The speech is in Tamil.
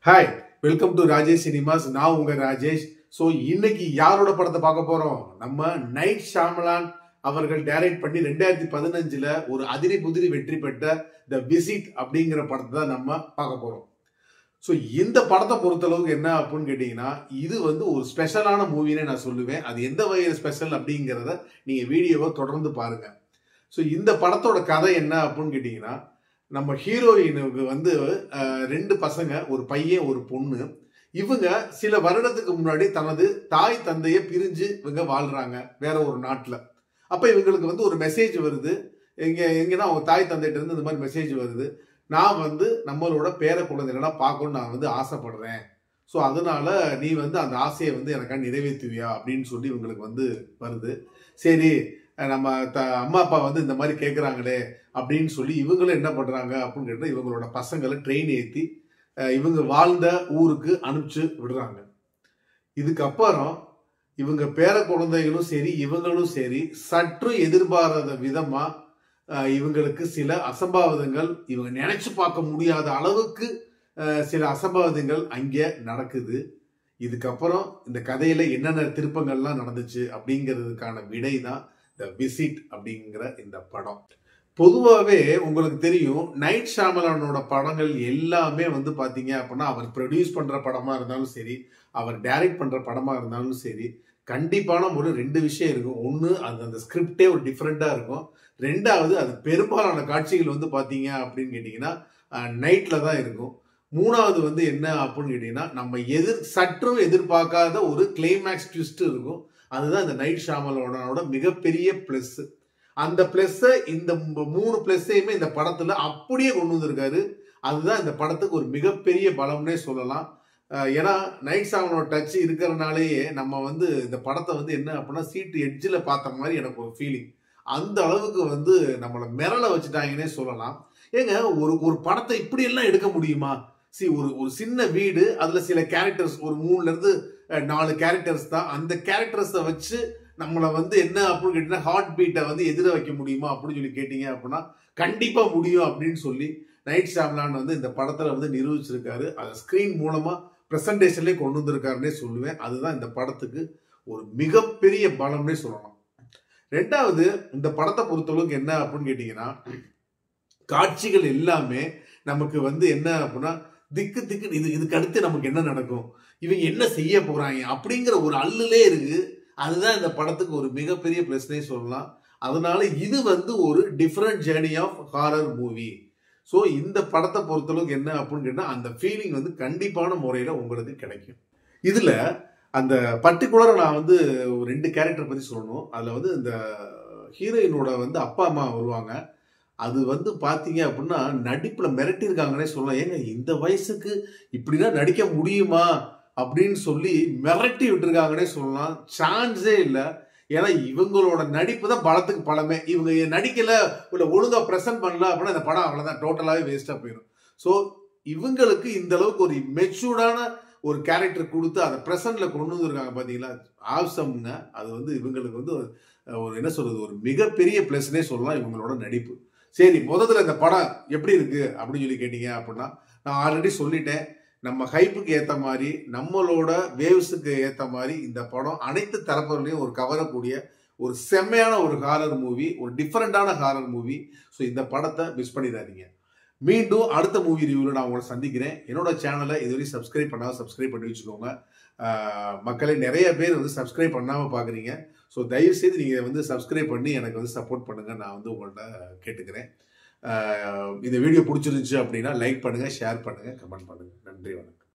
Hi, welcome to Rajesh cinemas. நான் உங்க ராஜேஷ். ஸோ இன்னைக்கு யாரோட படத்தை பார்க்க போறோம்? நம்ம நைட் ஷாமலான் அவர்கள் டைரக்ட் பண்ணி 2015 ஒரு அதிரி புதிரி வெற்றி பெற்ற த விசிட் அப்படிங்கிற படத்தை தான் நம்ம பார்க்க போறோம். ஸோ இந்த படத்தை பொறுத்தளவுக்கு என்ன அப்படின்னு கேட்டீங்கன்னா, இது வந்து ஒரு ஸ்பெஷலான மூவினே நான் சொல்லுவேன். அது எந்த வகையில் ஸ்பெஷல் அப்படிங்கிறத நீங்க வீடியோவை தொடர்ந்து பாருங்க. ஸோ இந்த படத்தோட கதை என்ன அப்படின்னு கேட்டீங்கன்னா, நம்ம ஹீரோயினுக்கு வந்து ரெண்டு பசங்க, ஒரு பையன் ஒரு பொண்ணு. இவங்க சில வருடத்துக்கு முன்னாடி தனது தாய் தந்தையை பிரிஞ்சு இவங்க வாழ்றாங்க வேற ஒரு நாட்டுல. அப்ப இவங்களுக்கு வந்து ஒரு மெசேஜ் வருது. எங்கன்னா அவங்க தாய் தந்தைகிட்ட இருந்து இந்த மாதிரி மெசேஜ் வருது. நான் வந்து நம்மளோட பேர குழந்தைகளா பார்க்கணும்னு நான் வந்து ஆசைப்படுறேன். ஸோ அதனால நீ வந்து அந்த ஆசையை வந்து எனக்காக நிறைவேற்றுவியா அப்படின்னு சொல்லி இவங்களுக்கு வந்து வருது. சரி, நம்ம அம்மா அப்பா வந்து இந்த மாதிரி கேட்குறாங்களே அப்படின்னு சொல்லி இவங்களும் என்ன பண்றாங்க அப்படின்னு கேட்டால், இவங்களோட பசங்களை ட்ரெயின் ஏற்றி இவங்க வாழ்ந்த ஊருக்கு அனுப்பிச்சு விடுறாங்க. இதுக்கப்புறம் இவங்க பேர குழந்தைகளும் சரி இவங்களும் சரி சற்று எதிர்பாராத விதமா இவங்களுக்கு சில அசம்பாவிதங்கள், இவங்க நினைச்சு பார்க்க முடியாத அளவுக்கு சில அசம்பாவிதங்கள் அங்கே நடக்குது. இதுக்கப்புறம் இந்த கதையில என்னென்ன திருப்பங்கள்லாம் நடந்துச்சு அப்படிங்கிறதுக்கான விடை தான் த விசிட் அப்படிங்கிற இந்த படம். பொதுவாகவே உங்களுக்கு தெரியும், நைட் ஷாமலானோட படங்கள் எல்லாமே வந்து பார்த்தீங்க அப்படின்னா, அவர் ப்ரொடியூஸ் பண்ணுற படமாக இருந்தாலும் சரி, அவர் டைரக்ட் பண்ணுற படமாக இருந்தாலும் சரி, கண்டிப்பான ஒரு ரெண்டு விஷயம் இருக்கும். ஒன்று, அது அந்த ஸ்கிரிப்டே ஒரு டிஃப்ரெண்ட்டாக இருக்கும். ரெண்டாவது, அது பெரும்பாலான காட்சிகள் வந்து பார்த்தீங்க அப்படின்னு கேட்டிங்கன்னா நைட்டில் தான் இருக்கும். மூணாவது வந்து என்ன அப்படின்னு கேட்டிங்கன்னா, நம்ம சற்றும் எதிர்பார்க்காத ஒரு கிளைமேக்ஸ் ட்விஸ்ட் இருக்கும். அதுதான் இந்த நைட் ஷாமலானோட மிகப்பெரிய ப்ளஸ். அந்த பிளஸ்ஸை இந்த மூணு பிளஸ்ஸையுமே இந்த படத்துல அப்படியே கொண்டு வந்திருக்காரு. அதுதான் இந்த படத்துக்கு ஒரு மிகப்பெரிய பலம்னே சொல்லலாம். ஏன்னா நைட் ஷாமலானோட டச் இருக்கிறனாலேயே நம்ம வந்து இந்த படத்தை வந்து என்ன அப்படின்னா சீட்டு எட்ஜில் பார்த்த மாதிரி எனக்கு ஒரு ஃபீலிங். அந்த அளவுக்கு வந்து நம்மளை மிரள வச்சுட்டாங்கன்னே சொல்லலாம். ஏங்க, ஒரு படத்தை இப்படி எல்லாம் எடுக்க முடியுமா? ஒரு சின்ன வீடு, அதுல சில கேரக்டர்ஸ், ஒரு 3ல இருந்து 4 கேரக்டர்ஸ் தான். அந்த கேரக்டர்ஸை வச்சு நம்மளை வந்து என்ன அப்படின்னு கேட்டீங்கன்னா ஹார்ட் பீட்டை வந்து எதிர வைக்க முடியுமா அப்படின்னு சொல்லி கேட்டீங்க அப்படின்னா கண்டிப்பா முடியும் அப்படின்னு சொல்லி நைட் ஷாமலான் வந்து இந்த படத்துல வந்து நிரூபிச்சிருக்காரு. அதை ஸ்கிரீன் மூலமா பிரசன்டேஷன்லேயே கொண்டு வந்திருக்காருன்னே சொல்லுவேன். அதுதான் இந்த படத்துக்கு ஒரு மிகப்பெரிய பலம்னே சொல்லலாம். ரெண்டாவது, இந்த படத்தை பொறுத்தளவுக்கு என்ன அப்படின்னு கேட்டீங்கன்னா, காட்சிகள் எல்லாமே நமக்கு வந்து என்ன அப்படின்னா திக்கு திக்கு இதுக்கு அடுத்து நமக்கு என்ன நடக்கும், இவங்க என்ன செய்ய போறாங்க அப்படிங்கிற ஒரு அல்லுலே இருக்கு. அதுதான் இந்த படத்துக்கு ஒரு மிகப்பெரிய பிளஸ்னே சொல்லலாம். அதனால இது வந்து ஒரு different journey of horror movie. So இந்த படத்தை பொறுத்தளவுக்கு என்ன அப்படின்னு கேட்டா அந்த ஃபீலிங் வந்து கண்டிப்பான முறையில உங்களுக்கு கிடைக்கும். இதுல அந்த பர்டிகுலரா நான் வந்து ஒரு 2 கேரக்டர் பத்தி சொல்லணும். அதுல வந்து இந்த ஹீரோயினோட வந்து அப்பா அம்மா வருவாங்க. அது வந்து பாத்தீங்க அப்படின்னா நடிப்புல மிரட்டிருக்காங்கன்னே சொல்லலாம். ஏங்க, இந்த வயசுக்கு இப்படிதான் நடிக்க முடியுமா அப்படின்னு சொல்லி மிரட்டி விட்டுருக்காங்கன்னே சொல்லலாம். சான்ஸே இல்லை. ஏன்னா இவங்களோட நடிப்பு தான் படத்துக்கு பலமே. இவங்க நடிக்கல, இல்ல ஒழுங்கா பிரசன்ட் பண்ணல அப்படின்னா இந்த படம் அவ்வளவுதான், டோட்டலாவே வேஸ்டா போயிடும். ஸோ இவங்களுக்கு இந்த அளவுக்கு ஒரு மெச்சூர்டான ஒரு கேரக்டர் கொடுத்து அதை பிரசன்ட்ல கொண்டு வந்திருக்காங்க பாத்தீங்களா, ஆசம்ங்க. அது வந்து இவங்களுக்கு வந்து ஒரு என்ன சொல்றது, ஒரு மிகப்பெரிய பிளஸ்னே சொல்லலாம் இவங்களோட நடிப்பு. சரி, முதல்ல இந்த படம் எப்படி இருக்கு அப்படின்னு சொல்லி கேட்டீங்க அப்படின்னா, நான் ஆல்ரெடி சொல்லிட்டேன். நம்ம ஹைப்புக்கு ஏற்ற மாதிரி, நம்மளோட வேவ்ஸுக்கு ஏற்ற மாதிரி இந்த படம் அனைத்து தரப்புகளையும் ஒரு கவரக்கூடிய ஒரு செம்மையான ஒரு ஹாரர் மூவி, ஒரு டிஃப்ரெண்டான ஹாரர் மூவி. ஸோ இந்த படத்தை மிஸ் பண்ணிடாதீங்க. மீண்டும் அடுத்த மூவி ரிவ்யூவில் நான் உங்களை சந்திக்கிறேன். என்னோட சேனலை இதுவரையும் சப்ஸ்கிரைப் பண்ணாமல் சப்ஸ்கிரைப் பண்ணி வச்சுக்கோங்க. மக்களே, நிறைய பேர் வந்து சப்ஸ்கிரைப் பண்ணாமல் பார்க்குறீங்க. ஸோ தயவுசெய்து நீங்கள் வந்து சப்ஸ்கிரைப் பண்ணி எனக்கு வந்து சப்போர்ட் பண்ணுங்கள், நான் வந்து உங்கள்கிட்ட கேட்டுக்கிறேன். இந்த வீடியோ பிடிச்சிருந்துச்சு அப்படின்னா லைக் பண்ணுங்கள், ஷேர் பண்ணுங்கள், கமெண்ட் பண்ணுங்கள். நன்றி, வணக்கம்.